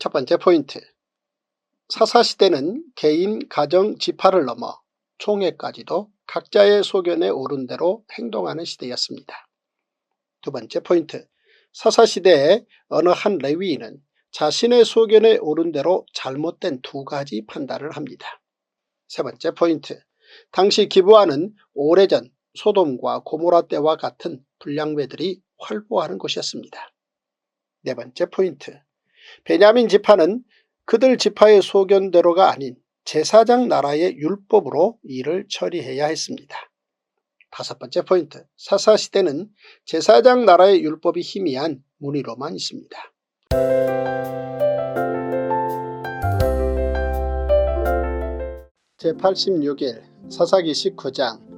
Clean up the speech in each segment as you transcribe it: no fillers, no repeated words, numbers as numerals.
첫 번째 포인트. 사사시대는 개인, 가정, 지파를 넘어 총회까지도 각자의 소견에 오른 대로 행동하는 시대였습니다. 두 번째 포인트. 사사시대의 어느 한 레위인은 자신의 소견에 오른 대로 잘못된 두 가지 판단을 합니다. 세 번째 포인트. 당시 기브아는 오래전 소돔과 고모라 때와 같은 불량배들이 활보하는 곳이었습니다. 네 번째 포인트. 베냐민 지파는 그들 지파의 소견대로가 아닌 제사장 나라의 율법으로 일을 처리해야 했습니다. 다섯 번째 포인트. 사사시대는 제사장 나라의 율법이 희미한 문의로만 있습니다. 제86일 사사기 19장.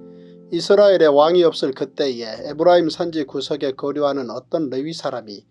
이스라엘에 왕이 없을 그때에 에브라임 산지 구석에 거류하는 어떤 레위 사람이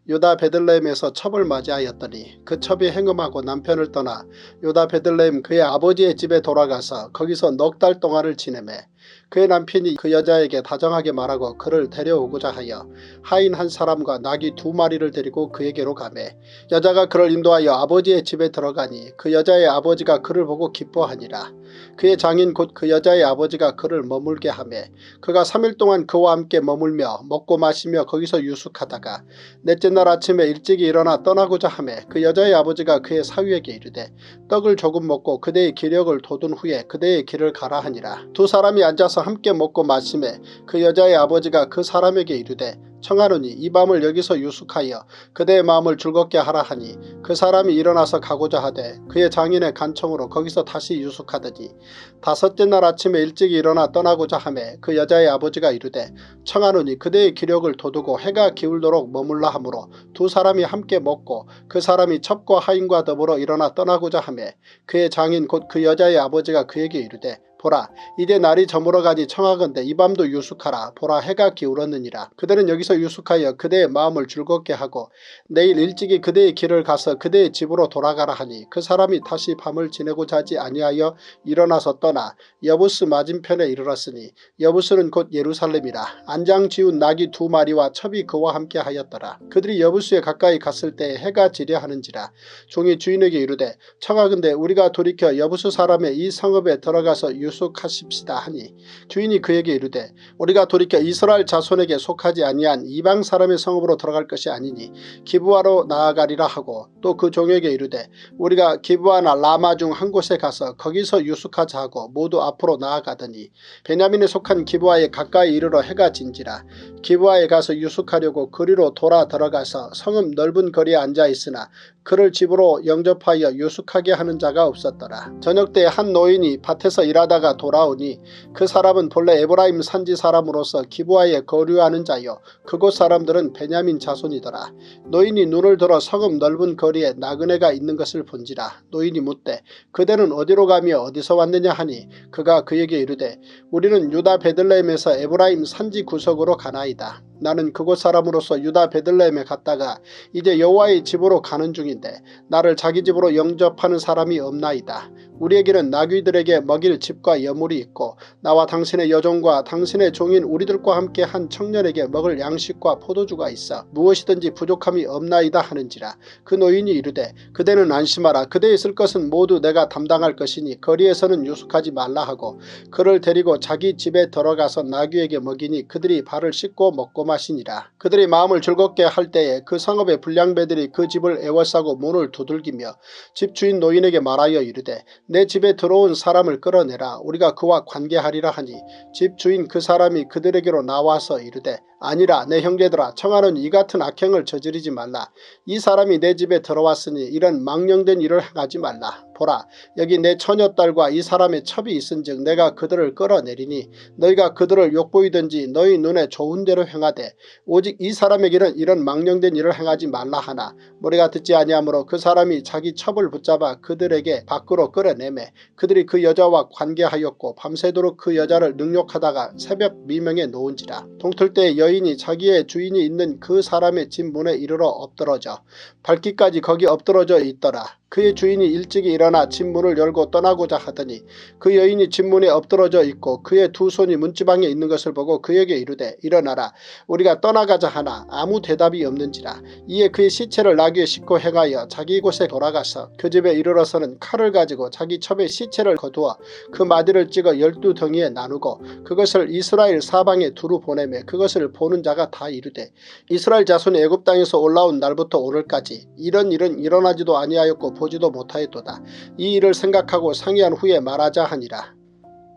유다 베들레헴에서 첩을 맞이하였더니 그 첩이 행음하고 남편을 떠나 유다 베들레헴 그의 아버지의 집에 돌아가서 거기서 넉 달 동안을 지내매 그의 남편이 그 여자에게 다정하게 말하고 그를 데려오고자 하여 하인 한 사람과 나귀 2마리를 데리고 그에게로 가매 여자가 그를 인도하여 아버지의 집에 들어가니 그 여자의 아버지가 그를 보고 기뻐하니라. 그의 장인 곧 그 여자의 아버지가 그를 머물게 하매 그가 3일 동안 그와 함께 머물며 먹고 마시며 거기서 유숙하다가 넷째 날 아침에 일찍이 일어나 떠나고자 하매 그 여자의 아버지가 그의 사위에게 이르되 떡을 조금 먹고 그대의 기력을 돋운 후에 그대의 길을 가라 하니라. 두 사람이 앉아서 함께 먹고 마시매 그 여자의 아버지가 그 사람에게 이르되 청하노니 이 밤을 여기서 유숙하여 그대의 마음을 즐겁게 하라 하니 그 사람이 일어나서 가고자 하되 그의 장인의 간청으로 거기서 다시 유숙하더니 다섯째 날 아침에 일찍 일어나 떠나고자 하매 그 여자의 아버지가 이르되 청하노니 그대의 기력을 돋우고 해가 기울도록 머물라 하므로 두 사람이 함께 먹고 그 사람이 첩과 하인과 더불어 일어나 떠나고자 하매 그의 장인 곧 그 여자의 아버지가 그에게 이르되 보라 이제 날이 저물어가니 청하건대 이 밤도 유숙하라. 보라 해가 기울었느니라. 그들은 여기서 유숙하여 그대의 마음을 즐겁게 하고 내일 일찍이 그대의 길을 가서 그대의 집으로 돌아가라 하니 그 사람이 다시 밤을 지내고자 하지 아니하여 일어나서 떠나 여부스 맞은편에 이르렀으니 여부스는 곧 예루살렘이라. 안장 지운 나귀 2마리와 첩이 그와 함께 하였더라. 그들이 여부스에 가까이 갔을 때 해가 지려 하는지라. 종이 주인에게 이르되 청하건대 우리가 돌이켜 여부스 사람의 이 성읍에 들어가서 유숙하십시다 하니 주인이 그에게 이르되 우리가 돌이켜 이스라엘 자손에게 속하지 아니한 이방 사람의 성읍으로 들어갈 것이 아니니 기브아로 나아가리라 하고 또 그 종에게 이르되 우리가 기브아나 라마 중 한 곳에 가서 거기서 유숙하자 하고 모두 앞으로 나아가더니 베냐민에 속한 기브아에 가까이 이르러 해가 진지라. 기브아에 가서 유숙하려고 그리로 돌아 들어가서 성읍 넓은 거리에 앉아 있으나 그를 집으로 영접하여 유숙하게 하는 자가 없었더라. 저녁 때 한 노인이 밭에서 일하다가 돌아오니 그 사람은 본래 에브라임 산지 사람으로서 기브아에 거류하는 자요 그곳 사람들은 베냐민 자손이더라. 노인이 눈을 들어 성읍 넓은 거리에 나그네가 있는 것을 본지라. 노인이 묻되 그대는 어디로 가며 어디서 왔느냐 하니 그가 그에게 이르되 우리는 유다 베들레헴에서 에브라임 산지 구석으로 가나이다. 나는 그곳 사람으로서 유다 베들레헴에 갔다가 이제 여호와의 집으로 가는 중인데 나를 자기 집으로 영접하는 사람이 없나이다. 우리에게는 나귀들에게 먹일 집과 여물이 있고 나와 당신의 여종과 당신의 종인 우리들과 함께 한 청년에게 먹을 양식과 포도주가 있어 무엇이든지 부족함이 없나이다 하는지라. 그 노인이 이르되 그대는 안심하라. 그대의 쓸 것은 모두 내가 담당할 것이니 거리에서는 유숙하지 말라 하고 그를 데리고 자기 집에 들어가서 나귀에게 먹이니 그들이 발을 씻고 먹고 마시니라. 그들이 마음을 즐겁게 할 때에 그 성읍의 불량배들이 그 집을 에워싸고 문을 두들기며 집주인 노인에게 말하여 이르되 내 집에 들어온 사람을 끌어내라. 우리가 그와 관계하리라 하니 집주인 그 사람이 그들에게로 나와서 이르되 아니라 내 형제들아 청하는 이 같은 악행을 저지르지 말라. 이 사람이 내 집에 들어왔으니 이런 망령된 일을 행하지 말라. 보라 여기 내 처녀딸과 이 사람의 첩이 있은즉 내가 그들을 끌어내리니 너희가 그들을 욕보이든지 너희 눈에 좋은 대로 행하되 오직 이 사람에게는 이런 망령된 일을 행하지 말라 하나 우리가 듣지 아니하므로 그 사람이 자기 첩을 붙잡아 그들에게 밖으로 끌어내매 그들이 그 여자와 관계하였고 밤새도록 그 여자를 능욕하다가 새벽 미명에 놓은지라. 동틀 때 여인이 자기의 주인이 있는 그 사람의 집 문에 이르러 엎드러져 밝기까지 거기 엎드러져 있더라. 그의 주인이 일찍이 일어나 집 문을 열고 떠나고자 하더니 그 여인이 집 문에 엎드러져 있고 그의 두 손이 문지방에 있는 것을 보고 그에게 이르되 일어나라 우리가 떠나가자 하나 아무 대답이 없는지라. 이에 그의 시체를 나귀에 싣고 행하여 자기 곳에 돌아가서 그 집에 이르러서는 칼을 가지고 자기 첩에 시체를 거두어 그 마디를 찍어 12덩이에 나누고 그것을 이스라엘 사방에 두루 보내매 그것을 보는 자가 다 이르되 이스라엘 자손이 애굽 땅에서 올라온 날부터 오늘까지 이런 일은 일어나지도 아니하였고 보지도 못하였도다. 이 일을 생각하고 상의한 후에 말하자 하니라.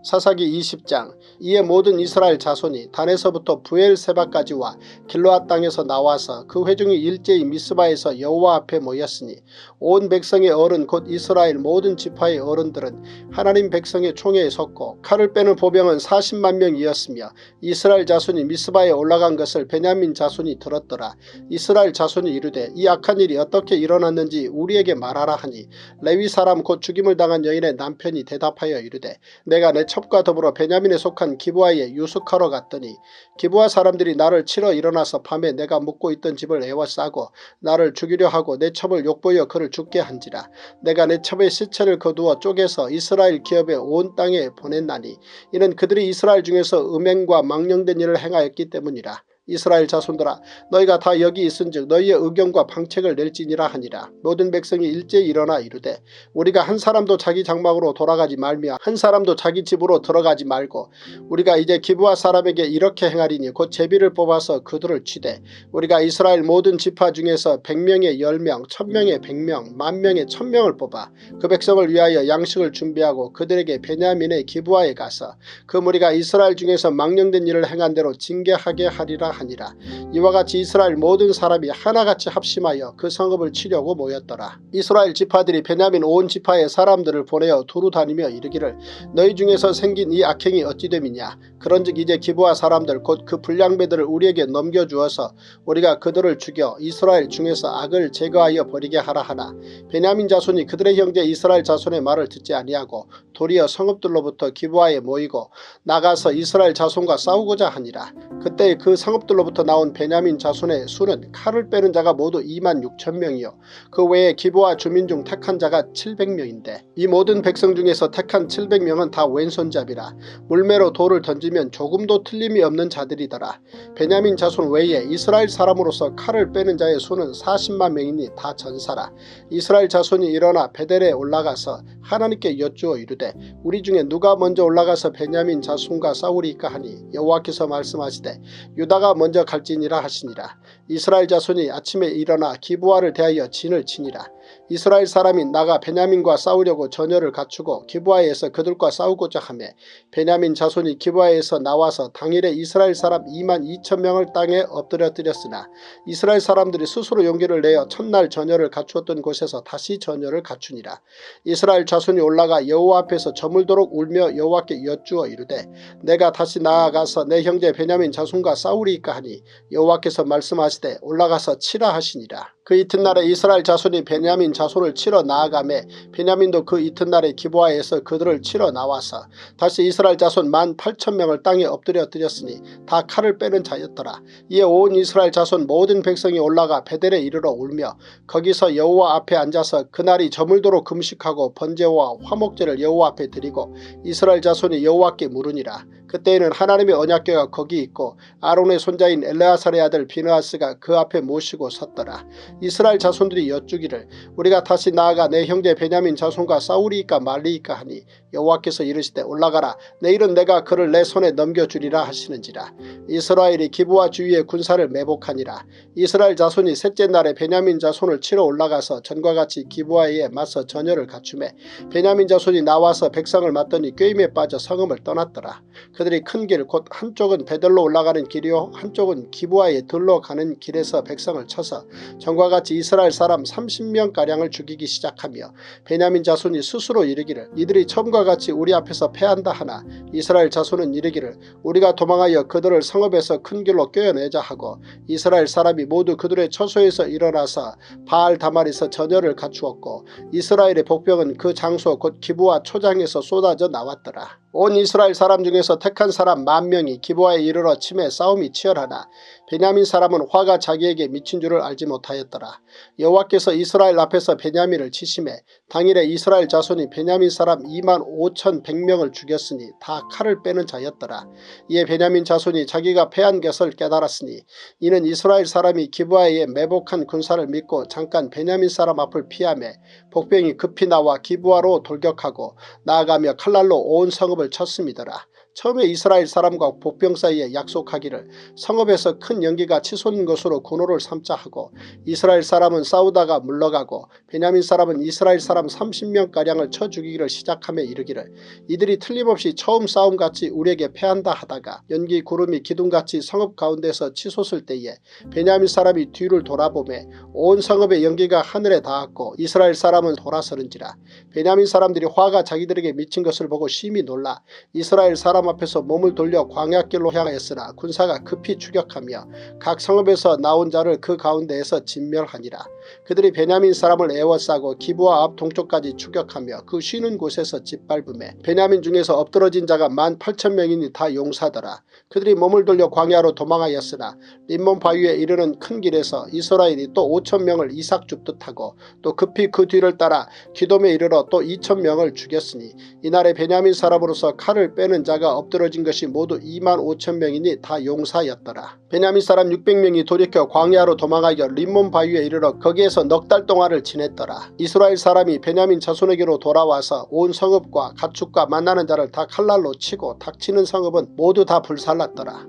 사사기 20장. 이에 모든 이스라엘 자손이 단에서부터 부엘세바까지와 길르앗 땅에서 나와서 그 회중이 일제히 미스바에서 여호와 앞에 모였으니 온 백성의 어른 곧 이스라엘 모든 지파의 어른들은 하나님 백성의 총회에 섰고 칼을 빼는 보병은 40만 명이었으며 이스라엘 자손이 미스바에 올라간 것을 베냐민 자손이 들었더라. 이스라엘 자손이 이르되 이 악한 일이 어떻게 일어났는지 우리에게 말하라 하니 레위 사람 곧 죽임을 당한 여인의 남편이 대답하여 이르되 내가 내 첩과 더불어 베냐민에 속한 기브아에 유숙하러 갔더니 기브아 사람들이 나를 치러 일어나서 밤에 내가 묵고 있던 집을 에워싸고 나를 죽이려 하고 내 첩을 욕보여 그를 죽게 한지라. 내가 내 첩의 시체를 거두어 쪼개서 이스라엘 기업의 온 땅에 보냈나니 이는 그들이 이스라엘 중에서 음행과 망령된 일을 행하였기 때문이라. 이스라엘 자손들아 너희가 다 여기 있은즉 너희의 의견과 방책을 낼지니라 하니라. 모든 백성이 일제히 일어나 이르되 우리가 한 사람도 자기 장막으로 돌아가지 말며 한 사람도 자기 집으로 들어가지 말고 우리가 이제 기브아 사람에게 이렇게 행하리니 곧 제비를 뽑아서 그들을 치되 우리가 이스라엘 모든 지파 중에서 100명에 10명 1000명에 100명 10,000명에 1000명을 뽑아 그 백성을 위하여 양식을 준비하고 그들에게 베냐민의 기브아에 가서 그 무리가 이스라엘 중에서 망령된 일을 행한 대로 징계하게 하리라 하니라. 이와 같이 이스라엘 모든 사람이 하나같이 합심하여 그 성읍을 치려고 모였더라. 이스라엘 지파들이 베냐민 온 지파의 사람들을 보내어 두루 다니며 이르기를 너희 중에서 생긴 이 악행이 어찌 됨이냐. 그런즉 이제 기브아 사람들 곧 그 불량배들을 우리에게 넘겨주어서 우리가 그들을 죽여 이스라엘 중에서 악을 제거하여 버리게 하라 하나 베냐민 자손이 그들의 형제 이스라엘 자손의 말을 듣지 아니하고 도리어 성읍들로부터 기브아에 모이고 나가서 이스라엘 자손과 싸우고자 하니라. 그때 그 성읍들로부터 나온 베냐민 자손의 수는 칼을 빼는 자가 모두 26,000명이요 그 외에 기브아 주민 중 택한 자가 700명인데 이 모든 백성 중에서 택한 700명은 다 왼손잡이라. 물매로 돌을 던지면 조금도 틀림이 없는 자들이더라. 베냐민 자손 외에 이스라엘 사람으로서 칼을 빼는 자의 수는 40만 명이니 다 전사라. 이스라엘 자손이 일어나 베델에 올라가서 하나님께 여쭈어 이르되 우리 중에 누가 먼저 올라가서 베냐민 자손과 싸우리이까 하니 여호와께서 말씀하시되 유다가 먼저 갈지니라 하시니라. 이스라엘 자손이 아침에 일어나 기브아를 대하여 진을 치니라. 이스라엘 사람이 나가 베냐민과 싸우려고 전열을 갖추고 기브아에서 그들과 싸우고자 하매 베냐민 자손이 기브아에서 나와서 당일에 이스라엘 사람 22,000명을 땅에 엎드려뜨렸으나 이스라엘 사람들이 스스로 용기를 내어 첫날 전열을 갖추었던 곳에서 다시 전열을 갖추니라. 이스라엘 자손이 올라가 여호와 앞에서 저물도록 울며 여호와께 여쭈어 이르되 내가 다시 나아가서 내 형제 베냐민 자손과 싸우리이까 하니 여호와께서 말씀하시되 올라가서 치라 하시니라. 그 이튿날에 이스라엘 자손이 베냐민 자손을 치러 나아가매 베냐민도 그 이튿날에 기브아에서 그들을 치러 나와서 다시 이스라엘 자손 18,000명을 땅에 엎드려뜨렸으니 다 칼을 빼는 자였더라. 이에 온 이스라엘 자손 모든 백성이 올라가 베델에 이르러 울며 거기서 여호와 앞에 앉아서 그날이 저물도록 금식하고 번제와 화목제를 여호와 앞에 드리고 이스라엘 자손이 여호와께 물으니라. 그때에는 하나님의 언약궤가 거기 있고 아론의 손자인 엘레아살의 아들 비느하스가 그 앞에 모시고 섰더라. 이스라엘 자손들이 여쭈기를 우리가 다시 나아가 내 형제 베냐민 자손과 싸우리이까 말리이까 하니 여호와께서 이르시되 올라가라. 내일은 내가 그를 내 손에 넘겨주리라 하시는지라. 이스라엘이 기브아 주위에 군사를 매복하니라. 이스라엘 자손이 셋째 날에 베냐민 자손을 치러 올라가서 전과 같이 기브아에 맞서 전열을 갖추매 베냐민 자손이 나와서 백성을 맞더니 꾀임에 빠져 성읍을 떠났더라. 그들이 큰 길 곧 한쪽은 베델로 올라가는 길이요 한쪽은 기브아에 들러 가는 길에서 백성을 쳐서 전과 같이 이스라엘 사람 30명가량을 죽이기 시작하며 베냐민 자손이 스스로 이르기를 이들이 처음과 같이 우리 앞에서 패한다 하나 이스라엘 자손은 이르기를 우리가 도망하여 그들을 성읍에서 큰 길로 꿰어내자 하고 이스라엘 사람이 모두 그들의 처소에서 일어나서 바알 다말에서 전열을 갖추었고 이스라엘의 복병은 그 장소 곧 기브아 초장에서 쏟아져 나왔더라. 온 이스라엘 사람 중에서 택한 사람 10,000명이 기브아에 이르러 침에 싸움이 치열하나 베냐민 사람은 화가 자기에게 미친 줄을 알지 못하였더라. 여호와께서 이스라엘 앞에서 베냐민을 치심해 당일에 이스라엘 자손이 베냐민 사람 25,100명을 죽였으니 다 칼을 빼는 자였더라. 이에 베냐민 자손이 자기가 패한 것을 깨달았으니 이는 이스라엘 사람이 기브아에 매복한 군사를 믿고 잠깐 베냐민 사람 앞을 피하며 복병이 급히 나와 기브아로 돌격하고 나아가며 칼날로 온 성읍을 쳤음이더라. 처음에 이스라엘 사람과 복병 사이에 약속하기를 성읍에서 큰 연기가 치솟는 것으로 군호를 삼자 하고 이스라엘 사람은 싸우다가 물러가고 베냐민 사람은 이스라엘 사람 30명가량을 쳐 죽이기를 시작하며 이르기를 이들이 틀림없이 처음 싸움같이 우리에게 패한다 하다가 연기 구름이 기둥같이 성읍 가운데서 치솟을 때에 베냐민 사람이 뒤를 돌아보매 온 성읍의 연기가 하늘에 닿았고 이스라엘 사람은 돌아서는지라. 베냐민 사람들이 화가 자기들에게 미친 것을 보고 심히 놀라 이스라엘 사람 앞에서 몸을 돌려 광야길로 향하였으나 군사가 급히 추격하며 각 성읍에서 나온 자를 그 가운데에서 진멸하니라. 그들이 베냐민 사람을 에워싸고 기브아 앞 동쪽까지 추격하며 그 쉬는 곳에서 짓밟음에 베냐민 중에서 엎드러진 자가 18,000명이니 다 용사더라. 그들이 몸을 돌려 광야로 도망하였으나 림몬 바위에 이르는 큰 길에서 이스라엘이 또 5,000명을 이삭 줍듯 하고 또 급히 그 뒤를 따라 기돔에 이르러 또 2,000명을 죽였으니 이날에 베냐민 사람으로서 칼을 빼는 자가 엎드러진 것이 모두 25,000명이니 다 용사였더라. 베냐민 사람 600명이 돌이켜 광야로 도망하여 림몬 바위에 이르러 거기에서 넉 달 동안을 지냈더라. 이스라엘 사람이 베냐민 자손에게로 돌아와서 온 성읍과 가축과 만나는 자를 다 칼날로 치고 닥치는 성읍은 모두 다 불살랐더라.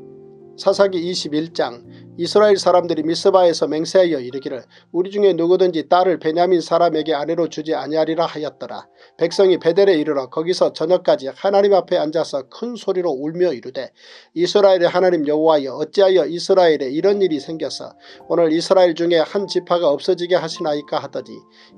사사기 21장. 이스라엘 사람들이 미스바에서 맹세하여 이르기를 우리 중에 누구든지 딸을 베냐민 사람에게 아내로 주지 아니하리라 하였더라. 백성이 베델에 이르러 거기서 저녁까지 하나님 앞에 앉아서 큰 소리로 울며 이르되 이스라엘의 하나님 여호와여 어찌하여 이스라엘에 이런 일이 생겨서 오늘 이스라엘 중에 한 지파가 없어지게 하시나이까 하더니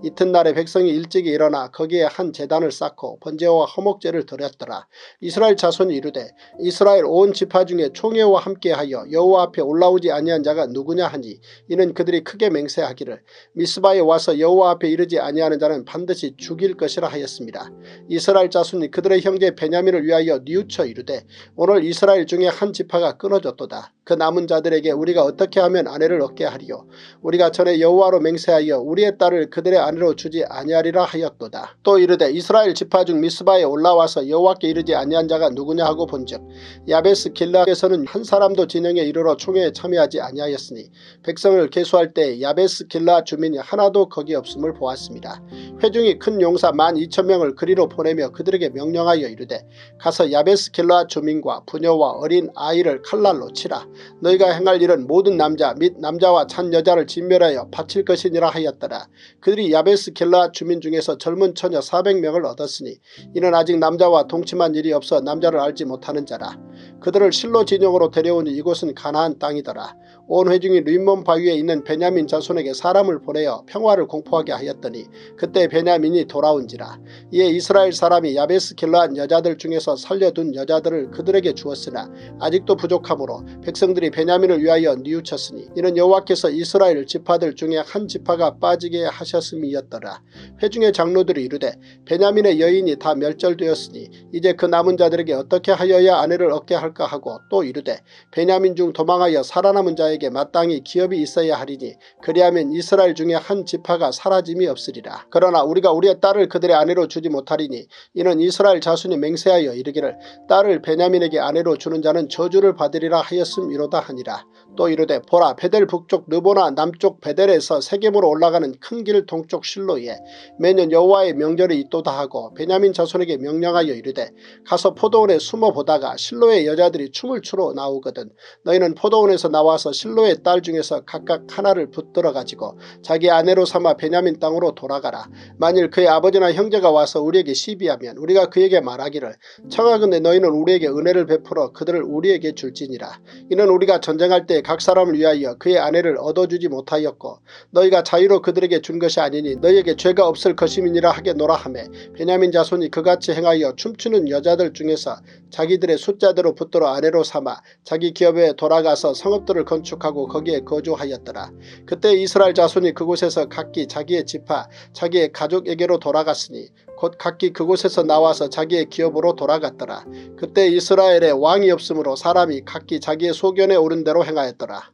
이튿날에 백성이 일찍이 일어나 거기에 한 제단을 쌓고 번제와 화목제를 드렸더라. 이스라엘 자손이 이르되 이스라엘 온 지파 중에 총회와 함께하여 여호와 앞에 올라오지 아니한 자가 누구냐 하니 이는 그들이 크게 맹세하기를 미스바에 와서 여호와 앞에 이르지 아니하는 자는 반드시 죽일 것이라 하였습니다. 이스라엘 자손이 그들의 형제 베냐민을 위하여 뉘우쳐 이르되 오늘 이스라엘 중에 한 지파가 끊어졌도다. 그 남은 자들에게 우리가 어떻게 하면 아내를 얻게 하리요. 우리가 전에 여호와로 맹세하여 우리의 딸을 그들의 아내로 주지 아니하리라 하였도다. 또 이르되 이스라엘 지파 중 미스바에 올라와서 여호와께 이르지 아니한 자가 누구냐 하고 본즉 야베스 길라에서는 한 사람도 진영에 이르러 총회에 참여하지 아니하였으니 백성을 계수할 때 야베스 길라 주민이 하나도 거기 없음을 보았습니다. 회중이 큰 용사 12,000명을 그리로 보내며 그들에게 명령하여 이르되 가서 야베스 길라 주민과 부녀와 어린 아이를 칼날로 치라. 너희가 행할 일은 모든 남자 및 남자와 찬 여자를 진멸하여 바칠 것이니라 하였더라. 그들이 야베스 길라 주민 중에서 젊은 처녀 400명을 얻었으니 이는 아직 남자와 동침한 일이 없어 남자를 알지 못하는 자라. 그들을 실로 진영으로 데려오니 이곳은 가나안 땅이더라. 온 회중이 림몬 바위에 있는 베냐민 자손에게 사람을 보내어 평화를 공포하게 하였더니 그때 베냐민이 돌아온지라. 이에 이스라엘 사람이 야베스 길라앗 여자들 중에서 살려둔 여자들을 그들에게 주었으나 아직도 부족하므로 백성들이 베냐민을 위하여 뉘우쳤으니 이는 여호와께서 이스라엘 지파들 중에 한 지파가 빠지게 하셨음이었더라. 회중의 장로들이 이르되 베냐민의 여인이 다 멸절되었으니 이제 그 남은 자들에게 어떻게 하여야 아내를 얻게 할까 하고 또 이르되 베냐민 중 도망하여 살아남은 자에게 마땅히 기업이 있어야 하리니 그리하면 이스라엘 중에 한 지파가 사라짐이 없으리라. 그러나 우리가 우리의 딸을 그들의 아내로 주지 못하리니 이는 이스라엘 자손이 맹세하여 이르기를 딸을 베냐민에게 아내로 주는 자는 저주를 받으리라 하였음이로다 하니라. 또 이르되 보라 베델 북쪽 르보나 남쪽 베델에서 세겜으로 올라가는 큰 길 동쪽 실로에 매년 여호와의 명절이 있도다 하고 베냐민 자손에게 명령하여 이르되 가서 포도원에 숨어 보다가 실로의 여자들이 춤을 추러 나오거든 너희는 포도원에서 나와서 실로의 딸 중에서 각각 하나를 붙들어 가지고 자기 아내로 삼아 베냐민 땅으로 돌아가라. 만일 그의 아버지나 형제가 와서 우리에게 시비하면 우리가 그에게 말하기를 청하건대 너희는 우리에게 은혜를 베풀어 그들을 우리에게 줄지니라. 이는 우리가 전쟁할 때 각 사람을 위하여 그의 아내를 얻어주지 못하였고 너희가 자유로 그들에게 준 것이 아니니 너희에게 죄가 없을 것임이니라 하게노라 하매 베냐민 자손이 그같이 행하여 춤추는 여자들 중에서 자기들의 숫자대로 붙들어 아내로 삼아 자기 기업에 돌아가서 성읍들을 건축하고 거기에 거주하였더라. 그때 이스라엘 자손이 그곳에서 각기 자기의 지파 자기의 가족에게로 돌아갔으니 곧 각기 그곳에서 나와서 자기의 기업으로 돌아갔더라. 그때 이스라엘에 왕이 없으므로 사람이 각기 자기의 소견에 오른 대로 행하였더라.